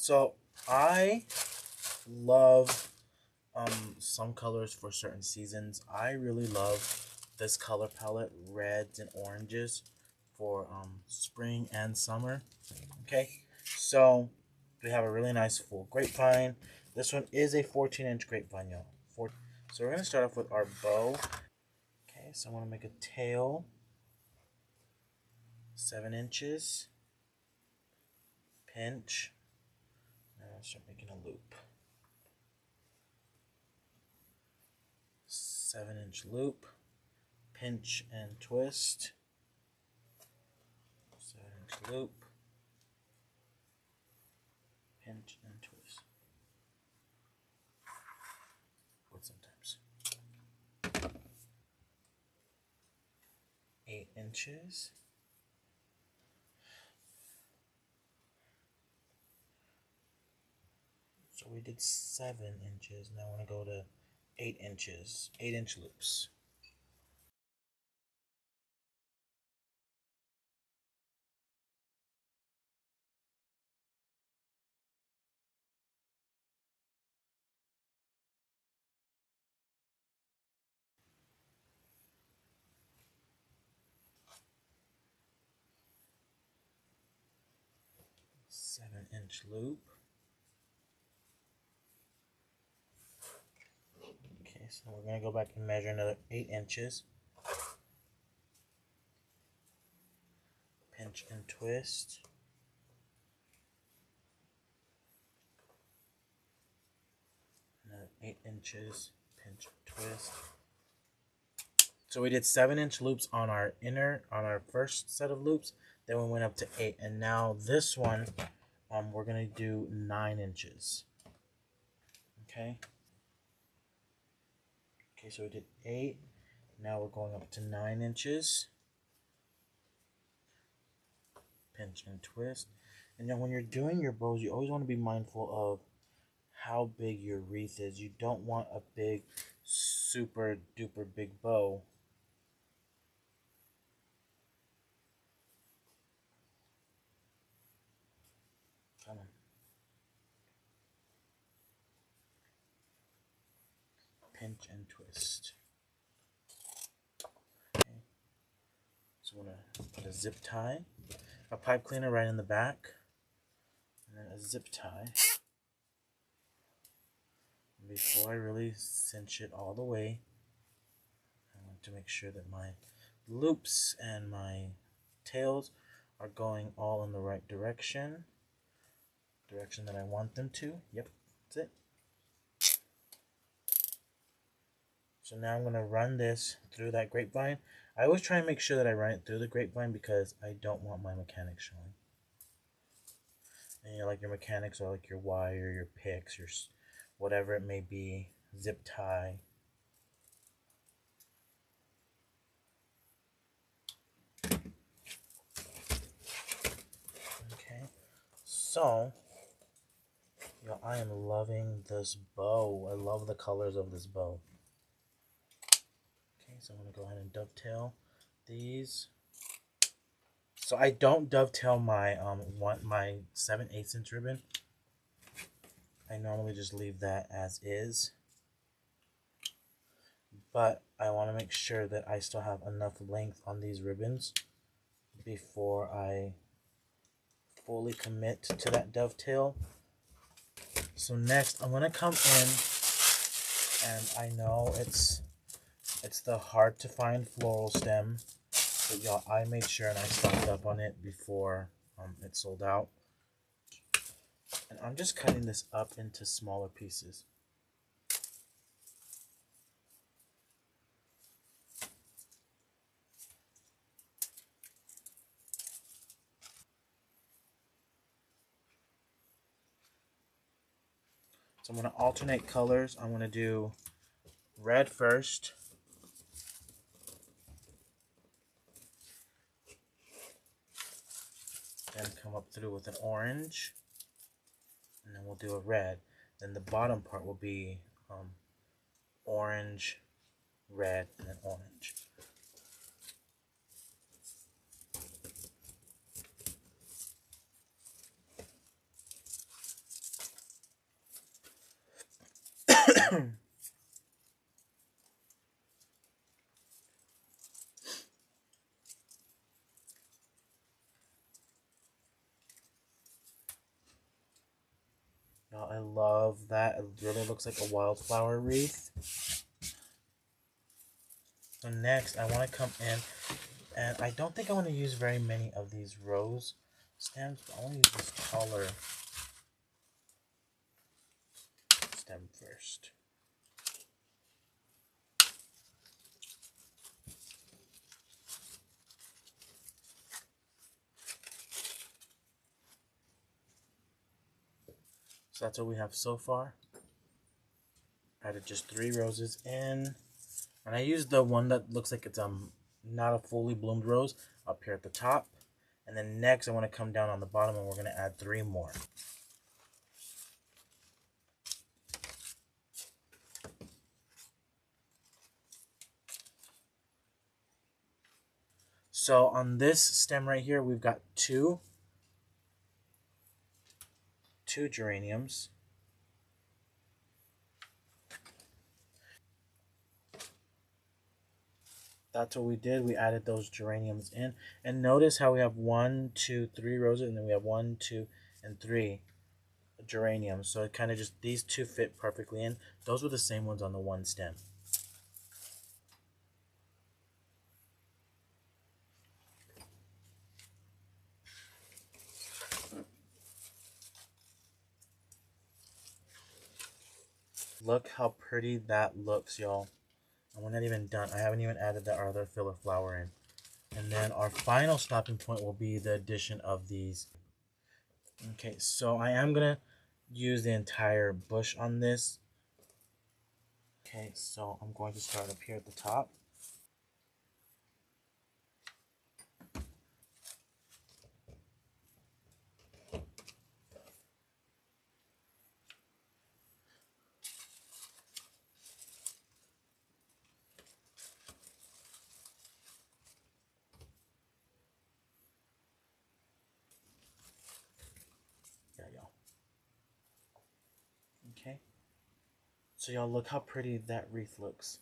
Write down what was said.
So I love some colors for certain seasons. I really love this color palette, reds and oranges, for spring and summer. Okay, so we have a really nice full grapevine. This one is a 14-inch grapevine, y'all. So we're going to start off with our bow. Okay, so I want to make a tail, 7 inches, pinch, and I'll start making a loop. 7-inch loop, pinch and twist, 7-inch loop, pinch and twist. What sometimes. 8 inches. So we did 7 inches. Now I want to go to 8 inches, 8-inch loops. Seven-inch loop. Okay, so we're going to go back and measure another 8 inches. Pinch and twist. Another 8 inches, pinch and twist. So we did 7-inch loops on our first set of loops. Then we went up to 8, and now this one, we're gonna do 9 inches. Okay. Okay, so we did 8. Now we're going up to 9 inches. Pinch and twist. And then when you're doing your bows, you always want to be mindful of how big your wreath is. You don't want a big, super duper big bow. Come on. Pinch and twist. Okay. So I'm going to put a zip tie, a pipe cleaner right in the back, and then a zip tie. And before I really cinch it all the way, I want to make sure that my loops and my tails are going all in the right direction that I want them to. Yep, that's it. So now I'm going to run this through that grapevine. I always try and make sure that I run it through the grapevine because I don't want my mechanics showing. And you know, like your mechanics are like your wire, your picks, your whatever it may be, zip tie. Okay, so yo, I am loving this bow. I love the colors of this bow. Okay, so I'm gonna go ahead and dovetail these. So I don't dovetail my my 7/8 inch ribbon. I normally just leave that as is. But I want to make sure that I still have enough length on these ribbons before I fully commit to that dovetail. So next I'm going to come in, and I know it's the hard to find floral stem, but y'all, I made sure and I stocked up on it before it sold out. And I'm just cutting this up into smaller pieces. So I'm going to alternate colors. I'm going to do red first. Then come up through with an orange. And then we'll do a red. Then the bottom part will be orange, red, and then orange. Y'all, I love that. It really looks like a wildflower wreath. So next, I want to come in, and I don't think I want to use very many of these rose stems, but I want to use this taller stem first. So that's what we have so far. Added just 3 roses in. And I used the one that looks like it's not a fully bloomed rose up here at the top. And then next I want to come down on the bottom and we're going to add 3 more. So on this stem right here, we've got two geraniums. That's what we did. We added those geraniums in. And notice how we have 1, 2, 3 roses, and then we have 1, 2, and 3 geraniums. So it kind of just, these 2 fit perfectly in. Those were the same ones on the one stem. Look how pretty that looks, y'all. And we're not even done. I haven't even added that other filler flower in. And then our final stopping point will be the addition of these. Okay, so I am going to use the entire bush on this. Okay, so I'm going to start up here at the top. There you go. Okay. So y'all, look how pretty that wreath looks.